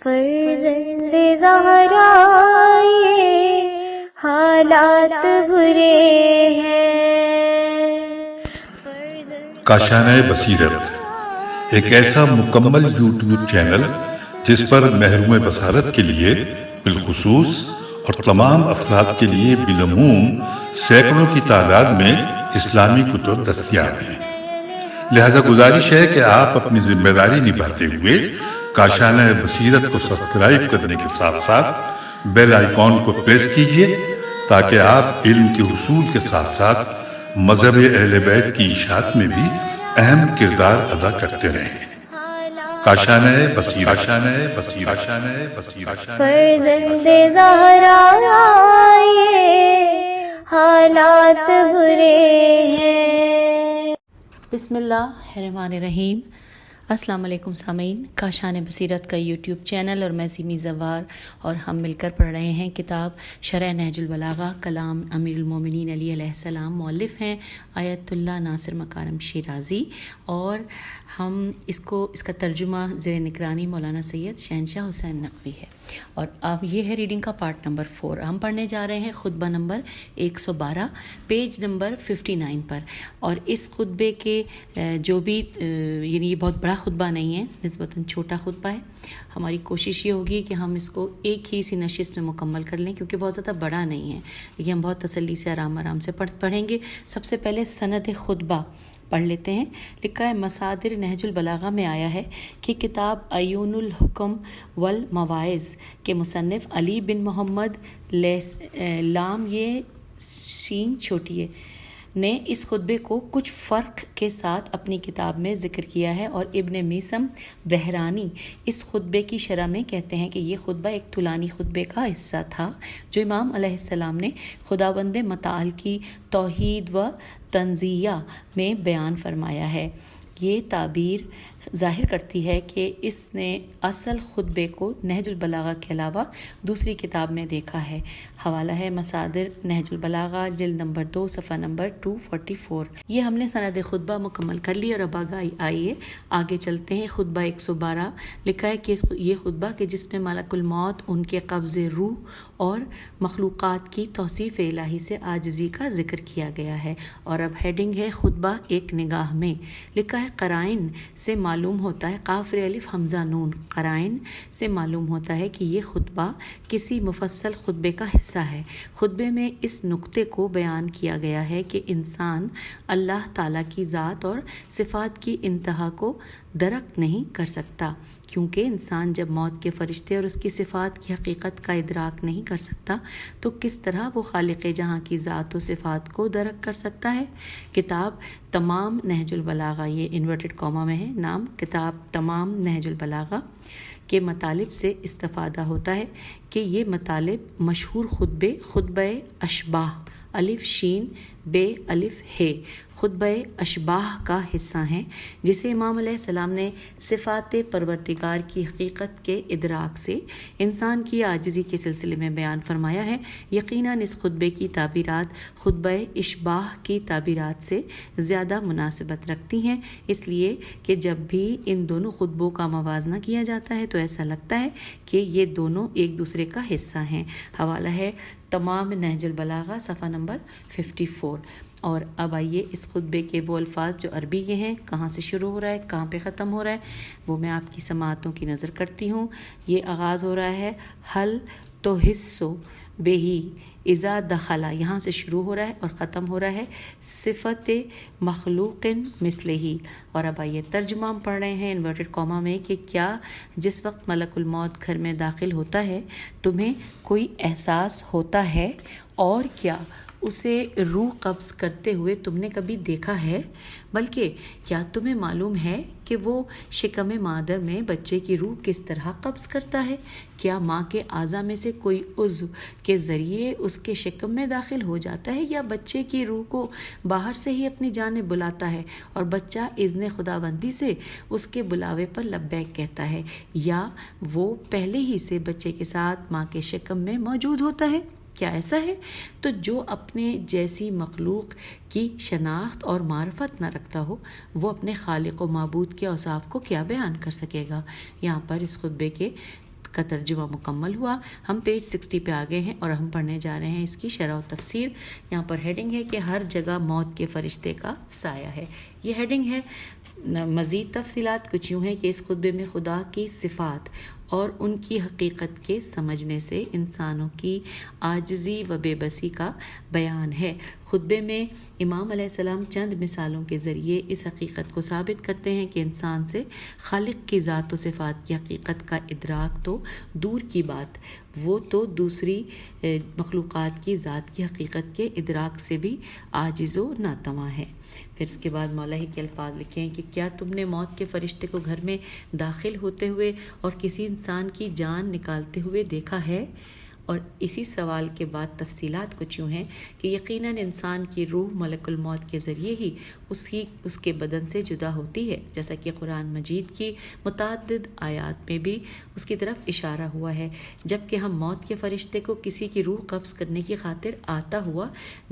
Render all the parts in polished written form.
فرزند زہرا یہ حالات برے ہیں۔ کاشانۂ بصیرت ایک ایسا مکمل یوٹیوب چینل جس پر محروم بصارت کے لیے بالخصوص اور تمام افراد کے لیے بالعموم سینکڑوں کی تعداد میں اسلامی کتب دستیاب ہیں۔ لہذا گزارش ہے کہ آپ اپنی ذمہ داری نبھاتے ہوئے کاشانۂ بصیرت کو سبسکرائب کرنے کے ساتھ ساتھ بیل آئیکن کو پریس کیجیے تاکہ آپ علم کے حصول کے ساتھ ساتھ مذہب اہل بیت کی اشاعت میں بھی اہم کردار ادا کرتے رہیں۔ کاشانۂ بصیرت، کاشانۂ بصیرت، کاشانۂ بصیرت۔ فرزند زہرا یہ حالات برے ہیں۔ بسم اللہ الرحمن الرحیم۔ السلام علیکم سامعین، کاشانۂ بصیرت کا یوٹیوب چینل اور میں سیمی زوار اور ہم مل کر پڑھ رہے ہیں کتاب شرح نہج البلاغہ، کلام امیر المومنین علی علیہ السلام۔ مؤلف ہیں آیت اللہ ناصر مکارم شیرازی، اور ہم اس کا ترجمہ زیر نگرانی مولانا سید شہنشاہ حسین نقوی ہے، اور اب یہ ہے ریڈنگ کا پارٹ نمبر 4۔ ہم پڑھنے جا رہے ہیں خطبہ نمبر 112 پیج نمبر 59 پر، اور اس خطبے کے جو بھی یعنی یہ بہت بڑا خطبہ نہیں ہے، نسبتاً چھوٹا خطبہ ہے۔ ہماری کوشش یہ ہوگی کہ ہم اس کو ایک ہی سی نشست میں مکمل کر لیں، کیونکہ بہت زیادہ بڑا نہیں ہے، لیکن ہم بہت تسلی سے آرام سے پڑھیں گے۔ سب سے پہلے سند خطبہ پڑھ لیتے ہیں۔ لکھا ہے مصادر نہج البلاغہ میں آیا ہے کہ کتاب عیون الحکم والمواعظ کے مصنف علی بن محمد لام یہ سین چھوٹیے نے اس خطبے کو کچھ فرق کے ساتھ اپنی کتاب میں ذکر کیا ہے، اور ابن میسم بحرانی اس خطبے کی شرح میں کہتے ہیں کہ یہ خطبہ ایک طولانی خطبے کا حصہ تھا جو امام علیہ السلام نے خداوند متعال کی توحید و تنزیہ میں بیان فرمایا ہے۔ یہ تعبیر ظاہر کرتی ہے کہ اس نے اصل خطبے کو نہج البلاغہ کے علاوہ دوسری کتاب میں دیکھا ہے۔ حوالہ ہے مصادر نہج البلاغہ، جلد نمبر 2، صفحہ نمبر 244۔ یہ ہم نے سند خطبہ مکمل کر لی، اور اب آئیے آگے چلتے ہیں۔ خطبہ 112 لکھا ہے کہ یہ خطبہ کہ جس میں ملک الموت، ان کے قبض روح اور مخلوقات کی توصیف الہی سے عاجزی کا ذکر کیا گیا ہے، اور اب ہیڈنگ ہے خطبہ ایک نگاہ میں۔ لکھا ہے قرائن سے معلوم ہوتا ہے، قاف الف حمزہ نون، قرائن سے معلوم ہوتا ہے کہ یہ خطبہ کسی مفصل خطبے کا حصہ ہے۔ خطبے میں اس نقطے کو بیان کیا گیا ہے کہ انسان اللہ تعالیٰ کی ذات اور صفات کی انتہا کو درک نہیں کر سکتا، کیونکہ انسان جب موت کے فرشتے اور اس کی صفات کی حقیقت کا ادراک نہیں کر سکتا تو کس طرح وہ خالق جہاں کی ذات و صفات کو درک کر سکتا ہے۔ کتاب تمام نہج البلاغہ، یہ انورٹڈ کاما میں ہے نام، کتاب تمام نہج البلاغہ کے مطالب سے استفادہ ہوتا ہے کہ یہ مطالب مشہور خطبہ اشباہ الف شین بے الف ہے، خطبہ اشباہ کا حصہ ہیں، جسے امام علیہ السلام نے صفات پروردگار کی حقیقت کے ادراک سے انسان کی عاجزی کے سلسلے میں بیان فرمایا ہے۔ یقیناً اس خطبے کی تعبیرات خطبہ اشباہ کی تعبیرات سے زیادہ مناسبت رکھتی ہیں، اس لیے کہ جب بھی ان دونوں خطبوں کا موازنہ کیا جاتا ہے تو ایسا لگتا ہے کہ یہ دونوں ایک دوسرے کا حصہ ہیں۔ حوالہ ہے تمام نہج البلاغہ، صفحہ نمبر 54۔ اور اب آئیے اس خطبے کے وہ الفاظ جو عربی کے ہیں، کہاں سے شروع ہو رہا ہے، کہاں پہ ختم ہو رہا ہے، وہ میں آپ کی سماعتوں کی نظر کرتی ہوں۔ یہ آغاز ہو رہا ہے حل تو حصو بہی اذا دخلا، یہاں سے شروع ہو رہا ہے اور ختم ہو رہا ہے صفت مخلوق مثلہ۔ اور اب آئیے ترجمہ ہم پڑھ رہے ہیں انورٹڈ کاما میں کہ کیا جس وقت ملک الموت گھر میں داخل ہوتا ہے تمہیں کوئی احساس ہوتا ہے، اور کیا اسے روح قبض کرتے ہوئے تم نے کبھی دیکھا ہے؟ بلکہ کیا تمہیں معلوم ہے کہ وہ شکم مادر میں بچے کی روح کس طرح قبض کرتا ہے؟ کیا ماں کے اعضاء میں سے کوئی عضو کے ذریعے اس کے شکم میں داخل ہو جاتا ہے، یا بچے کی روح کو باہر سے ہی اپنی جانب بلاتا ہے اور بچہ اذن خداوندی سے اس کے بلاوے پر لبیک کہتا ہے، یا وہ پہلے ہی سے بچے کے ساتھ ماں کے شکم میں موجود ہوتا ہے؟ کیا ایسا ہے؟ تو جو اپنے جیسی مخلوق کی شناخت اور معرفت نہ رکھتا ہو، وہ اپنے خالق و معبود کے اوصاف کو کیا بیان کر سکے گا؟ یہاں پر اس خطبے کے کا ترجمہ مکمل ہوا۔ ہم پیج 60 پہ آ گئے ہیں اور ہم پڑھنے جا رہے ہیں اس کی شرح و تفسیر۔ یہاں پر ہیڈنگ ہے کہ ہر جگہ موت کے فرشتے کا سایہ ہے، یہ ہیڈنگ ہے۔ مزید تفصیلات کچھ یوں ہیں کہ اس خطبے میں خدا کی صفات اور ان کی حقیقت کے سمجھنے سے انسانوں کی عاجزی و بے بسی کا بیان ہے۔ خطبے میں امام علیہ السلام چند مثالوں کے ذریعے اس حقیقت کو ثابت کرتے ہیں کہ انسان سے خالق کی ذات و صفات کی حقیقت کا ادراک تو دور کی بات، وہ تو دوسری مخلوقات کی ذات کی حقیقت کے ادراک سے بھی عاجز و ناتواں ہے۔ پھر اس کے بعد مولا ہی کے الفاظ لکھے ہیں کہ کیا تم نے موت کے فرشتے کو گھر میں داخل ہوتے ہوئے اور کسی انسان کی جان نکالتے ہوئے دیکھا ہے؟ اور اسی سوال کے بعد تفصیلات کچھ یوں ہیں کہ یقیناً انسان کی روح ملک الموت کے ذریعے ہی اس کے بدن سے جدا ہوتی ہے، جیسا کہ قرآن مجید کی متعدد آیات میں بھی اس کی طرف اشارہ ہوا ہے، جبکہ ہم موت کے فرشتے کو کسی کی روح قبض کرنے کی خاطر آتا ہوا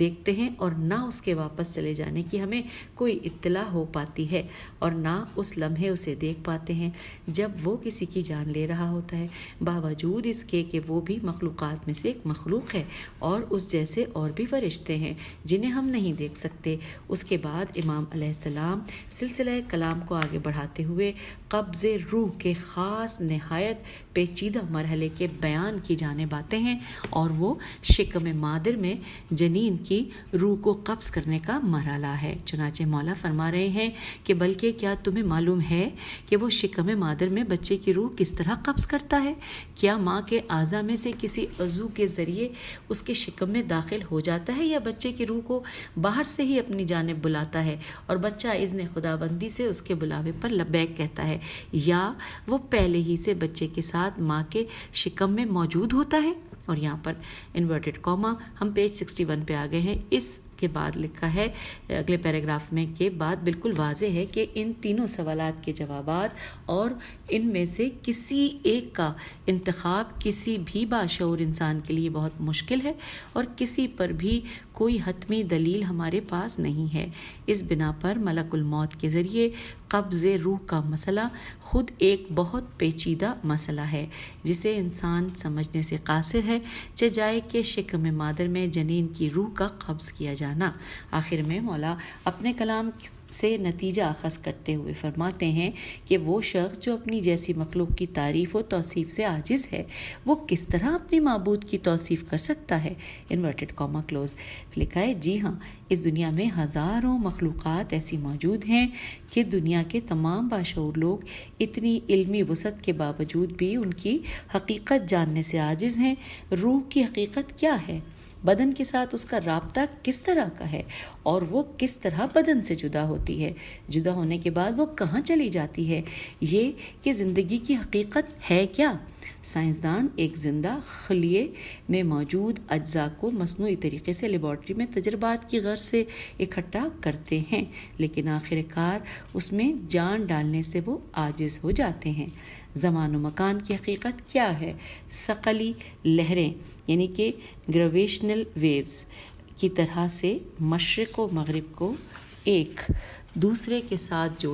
دیکھتے ہیں اور نہ اس کے واپس چلے جانے کی ہمیں کوئی اطلاع ہو پاتی ہے اور نہ اس لمحے اسے دیکھ پاتے ہیں جب وہ کسی کی جان لے رہا ہوتا ہے، باوجود اس کے کہ وہ بھی مخلوقات میں سے ایک مخلوق ہے اور اس جیسے اور بھی فرشتے ہیں جنہیں ہم نہیں دیکھ سکتے۔ اس کے بعد امام علیہ السلام سلسلہ کلام کو آگے بڑھاتے ہوئے قبض روح کے خاص نہایت پیچیدہ مرحلے کے بیان کی جانب آتے ہیں، اور وہ شکم مادر میں جنین کی روح کو قبض کرنے کا مرحلہ ہے۔ چنانچہ مولا فرما رہے ہیں کہ بلکہ کیا تمہیں معلوم ہے کہ وہ شکم مادر میں بچے کی روح کس طرح قبض کرتا ہے؟ کیا ماں کے اعضاء میں سے کسی عضو کے ذریعے اس کے شکم میں داخل ہو جاتا ہے، یا بچے کی روح کو باہر سے ہی اپنی جانب بلاتا ہے اور بچہ اذن خداوندی سے اس کے بلاوے پر لبیک کہتا ہے، یا وہ پہلے ہی سے بچے کے ساتھ ماں کے شکم میں موجود ہوتا ہے؟ اور یہاں پر انورٹڈ کاما ہم پیج 61 پہ آ گئے ہیں۔ اس کے بعد لکھا ہے اگلے پیراگراف میں کہ بات بالکل واضح ہے کہ ان تینوں سوالات کے جوابات اور ان میں سے کسی ایک کا انتخاب کسی بھی باشعور انسان کے لیے بہت مشکل ہے اور کسی پر بھی کوئی حتمی دلیل ہمارے پاس نہیں ہے۔ اس بنا پر ملک الموت کے ذریعے قبض روح کا مسئلہ خود ایک بہت پیچیدہ مسئلہ ہے جسے انسان سمجھنے سے قاصر ہے، چاہے کہ شکم مادر میں جنین کی روح کا قبض کیا جانا۔ آخر میں مولا اپنے کلام سے نتیجہ اخذ کرتے ہوئے فرماتے ہیں کہ وہ شخص جو اپنی جیسی مخلوق کی تعریف و توصیف سے عاجز ہے، وہ کس طرح اپنی معبود کی توصیف کر سکتا ہے؟ Inverted comma close. لکھا ہے جی ہاں، اس دنیا میں ہزاروں مخلوقات ایسی موجود ہیں کہ دنیا کے تمام باشعور لوگ اتنی علمی وسعت کے باوجود بھی ان کی حقیقت جاننے سے عاجز ہیں۔ روح کی حقیقت کیا ہے؟ بدن کے ساتھ اس کا رابطہ کس طرح کا ہے اور وہ کس طرح بدن سے جدا ہوتی ہے؟ جدا ہونے کے بعد وہ کہاں چلی جاتی ہے؟ یہ کہ زندگی کی حقیقت ہے کیا؟ سائنسدان ایک زندہ خلیے میں موجود اجزاء کو مصنوعی طریقے سے لیبارٹری میں تجربات کی غرض سے اکٹھا کرتے ہیں، لیکن آخر کار اس میں جان ڈالنے سے وہ عاجز ہو جاتے ہیں۔ زمان و مکان کی حقیقت کیا ہے؟ ثقلی لہریں یعنی کہ گریویشنل ویوز کی طرح سے مشرق و مغرب کو ایک دوسرے کے ساتھ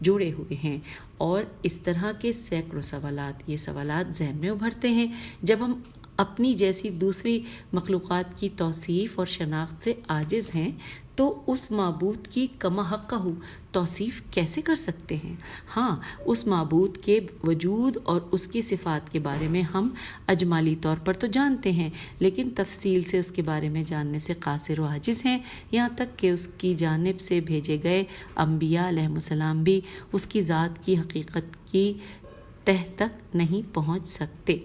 جوڑے ہوئے ہیں، اور اس طرح کے سینکڑوں سوالات، یہ سوالات ذہن میں ابھرتے ہیں جب ہم اپنی جیسی دوسری مخلوقات کی توصیف اور شناخت سے عاجز ہیں تو اس معبود کی کما حقہ توصیف کیسے کر سکتے ہیں؟ ہاں، اس معبود کے وجود اور اس کی صفات کے بارے میں ہم اجمالی طور پر تو جانتے ہیں، لیکن تفصیل سے اس کے بارے میں جاننے سے قاصر و عاجز ہیں، یہاں تک کہ اس کی جانب سے بھیجے گئے انبیاء علیہ السلام بھی اس کی ذات کی حقیقت کی تہ تک نہیں پہنچ سکتے۔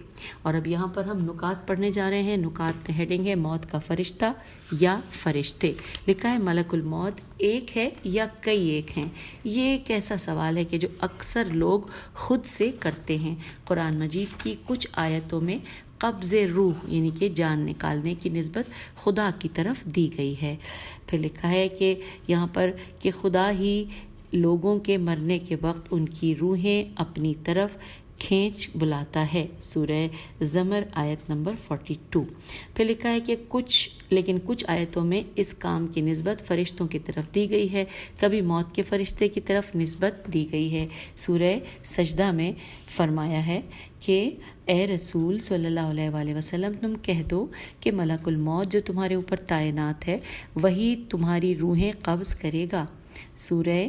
اور اب یہاں پر ہم نکات پڑھنے جا رہے ہیں۔ نکات میں ہیڈنگ ہے موت کا فرشتہ یا فرشتے۔ لکھا ہے ملک الموت ایک ہے یا کئی ایک ہیں؟ یہ ایک ایسا سوال ہے کہ جو اکثر لوگ خود سے کرتے ہیں۔ قرآن مجید کی کچھ آیتوں میں قبض روح یعنی کہ جان نکالنے کی نسبت خدا کی طرف دی گئی ہے۔ پھر لکھا ہے کہ یہاں پر کہ خدا ہی لوگوں کے مرنے کے وقت ان کی روحیں اپنی طرف کھینچ بلاتا ہے، سورہ زمر آیت نمبر 42۔ پھر لکھا ہے کہ کچھ آیتوں میں اس کام کی نسبت فرشتوں کی طرف دی گئی ہے، کبھی موت کے فرشتے کی طرف نسبت دی گئی ہے۔ سورہ سجدہ میں فرمایا ہے کہ اے رسول صلی اللہ علیہ وآلہ وسلم، تم کہہ دو کہ ملک الموت جو تمہارے اوپر تعینات ہے وہی تمہاری روحیں قبض کرے گا، سورہ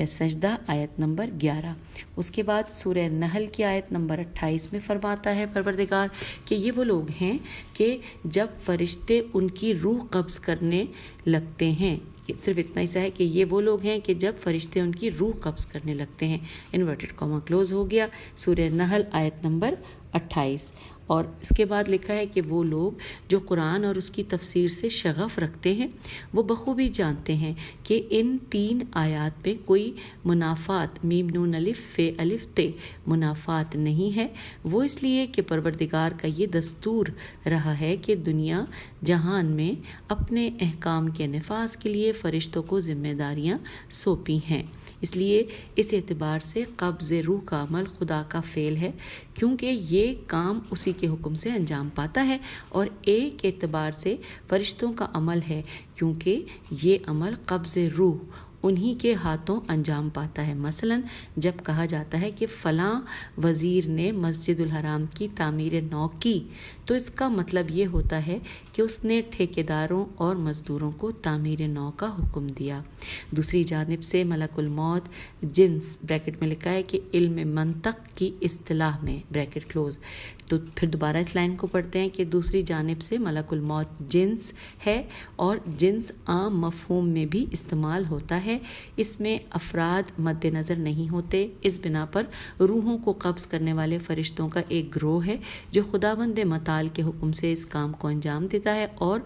سجدہ آیت نمبر 11۔ اس کے بعد سورہ نحل کی آیت نمبر 28 میں فرماتا ہے پروردگار کہ یہ وہ لوگ ہیں کہ جب فرشتے ان کی روح قبض کرنے لگتے ہیں، صرف اتنا ہی سا ہے کہ یہ وہ لوگ ہیں کہ جب فرشتے ان کی روح قبض کرنے لگتے ہیں، انورٹڈ کاما کلوز ہو گیا، سورہ نحل آیت نمبر 28۔ اور اس کے بعد لکھا ہے کہ وہ لوگ جو قرآن اور اس کی تفسیر سے شغف رکھتے ہیں وہ بخوبی جانتے ہیں کہ ان 3 آیات پہ کوئی منافات میم نون الف فے الف تے منافات نہیں ہے، وہ اس لیے کہ پروردگار کا یہ دستور رہا ہے کہ دنیا جہان میں اپنے احکام کے نفاذ کے لیے فرشتوں کو ذمہ داریاں سونپی ہیں، اس لیے اس اعتبار سے قبض روح کا عمل خدا کا فعل ہے، کیونکہ یہ کام اسی کے حکم سے انجام پاتا ہے، اور ایک اعتبار سے فرشتوں کا عمل ہے کیونکہ یہ عمل قبض روح انہی کے ہاتھوں انجام پاتا ہے۔ مثلا جب کہا جاتا ہے کہ فلاں وزیر نے مسجد الحرام کی تعمیر نو کی، تو اس کا مطلب یہ ہوتا ہے کہ اس نے ٹھیکیداروں اور مزدوروں کو تعمیر نو کا حکم دیا۔ دوسری جانب سے ملک الموت جنس بریکٹ میں لکھا ہے کہ علم منطق کی اصطلاح میں بریکٹ کلوز، تو پھر دوبارہ اس لائن کو پڑھتے ہیں کہ دوسری جانب سے ملک الموت جنس ہے، اور جنس عام مفہوم میں بھی استعمال ہوتا ہے، اس میں افراد مد نظر نہیں ہوتے، اس بنا پر روحوں کو قبض کرنے والے فرشتوں کا ایک گروہ ہے جو خداوند متعال کے حکم سے اس کام کو انجام دیتا ہے، اور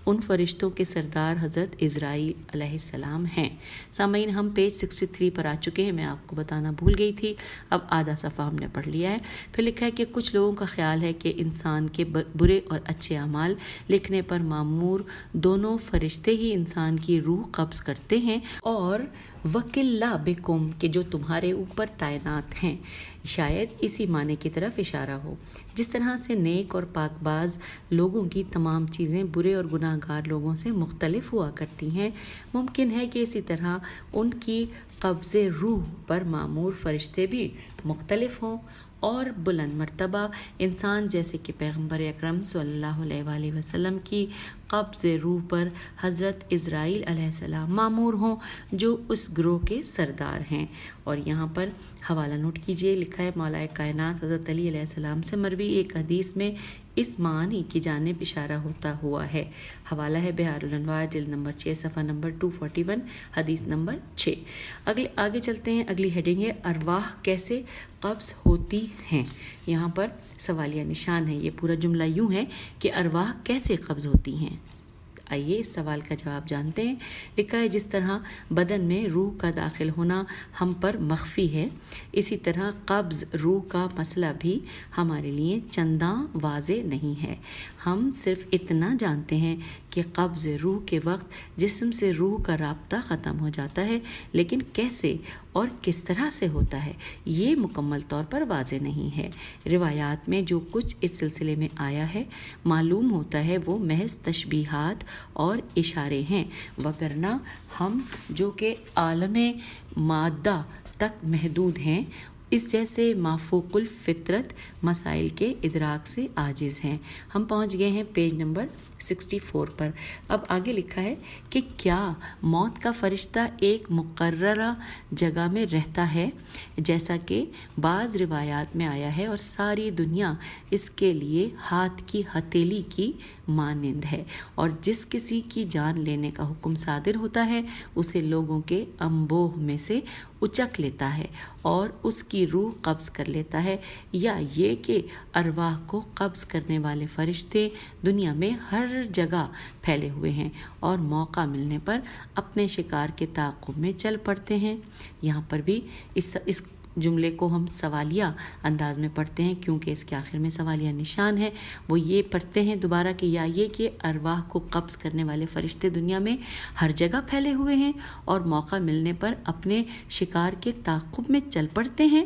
ان فرشتوں کے سردار حضرت عزرائیل علیہ السلام ہیں۔ سامعین، ہم پیج 63 پر آ چکے ہیں، میں آپ کو بتانا بھول گئی تھی، اب آدھا صفحہ ہم نے پڑھ لیا ہے۔ پھر لکھا ہے کہ کچھ لوگوں کا خیال ہے کہ انسان کے برے اور اچھے اعمال لکھنے پر مامور دونوں فرشتے ہی انسان کی روح قبض کرتے ہیں، اور وکلا بکم کہ جو تمہارے اوپر تعینات ہیں، شاید اسی معنی کی طرف اشارہ ہو۔ جس طرح سے نیک اور پاک باز لوگوں کی تمام چیزیں برے اور گناہ گار لوگوں سے مختلف ہوا کرتی ہیں، ممکن ہے کہ اسی طرح ان کی قبض روح پر مامور فرشتے بھی مختلف ہوں، اور بلند مرتبہ انسان جیسے کہ پیغمبر اکرم صلی اللہ علیہ وآلہ وسلم کی قبض روح پر حضرت عزرائیل علیہ السلام مامور ہوں جو اس گروہ کے سردار ہیں۔ اور یہاں پر حوالہ نوٹ کیجئے، لکھا ہے مولا کائنات حضرت علی علیہ السلام سے مروی ایک حدیث میں اس معنی کی جانب اشارہ ہوتا ہوا ہے۔ حوالہ ہے بحار الانوار جلد نمبر 6 صفحہ نمبر 241 حدیث نمبر 6۔ آگے چلتے ہیں، اگلی ہیڈنگ ہے ارواح کیسے قبض ہوتی ہیں۔ یہاں پر سوالیہ نشان ہے، یہ پورا جملہ یوں ہے کہ ارواح کیسے قبض ہوتی ہیں۔ آئیے اس سوال کا جواب جانتے ہیں۔ لکھا ہے جس طرح بدن میں روح کا داخل ہونا ہم پر مخفی ہے، اسی طرح قبض روح کا مسئلہ بھی ہمارے لیے چنداں واضح نہیں ہے۔ ہم صرف اتنا جانتے ہیں کہ قبض روح کے وقت جسم سے روح کا رابطہ ختم ہو جاتا ہے، لیکن کیسے اور کس طرح سے ہوتا ہے یہ مکمل طور پر واضح نہیں ہے۔ روایات میں جو کچھ اس سلسلے میں آیا ہے معلوم ہوتا ہے وہ محض تشبیہات اور اشارے ہیں، وگرنہ ہم جو کہ عالم مادہ تک محدود ہیں اس جیسے مافوق الفطرت مسائل کے ادراک سے عاجز ہیں۔ ہم پہنچ گئے ہیں پیج نمبر 64 پر۔ اب آگے لکھا ہے کہ کیا موت کا فرشتہ ایک مقررہ جگہ میں رہتا ہے جیسا کہ بعض روایات میں آیا ہے، اور ساری دنیا اس کے لیے ہاتھ کی ہتھیلی کی مانند ہے، اور جس کسی کی جان لینے کا حکم صادر ہوتا ہے اسے لوگوں کے انبوہ میں سے اچک لیتا ہے اور اس کی روح قبض کر لیتا ہے، یا یہ کہ ارواح کو قبض کرنے والے فرشتے دنیا میں ہر جگہ پھیلے ہوئے ہیں اور موقع ملنے پر اپنے شکار کے تعاقب میں چل پڑتے ہیں۔ یہاں پر بھی اس جملے کو ہم سوالیہ انداز میں پڑھتے ہیں کیونکہ اس کے آخر میں سوالیہ نشان ہے۔ وہ یہ پڑھتے ہیں دوبارہ کہ یا یہ کہ ارواح کو قبض کرنے والے فرشتے دنیا میں ہر جگہ پھیلے ہوئے ہیں اور موقع ملنے پر اپنے شکار کے تعاقب میں چل پڑتے ہیں۔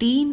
3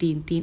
3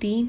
3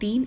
3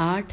8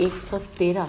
113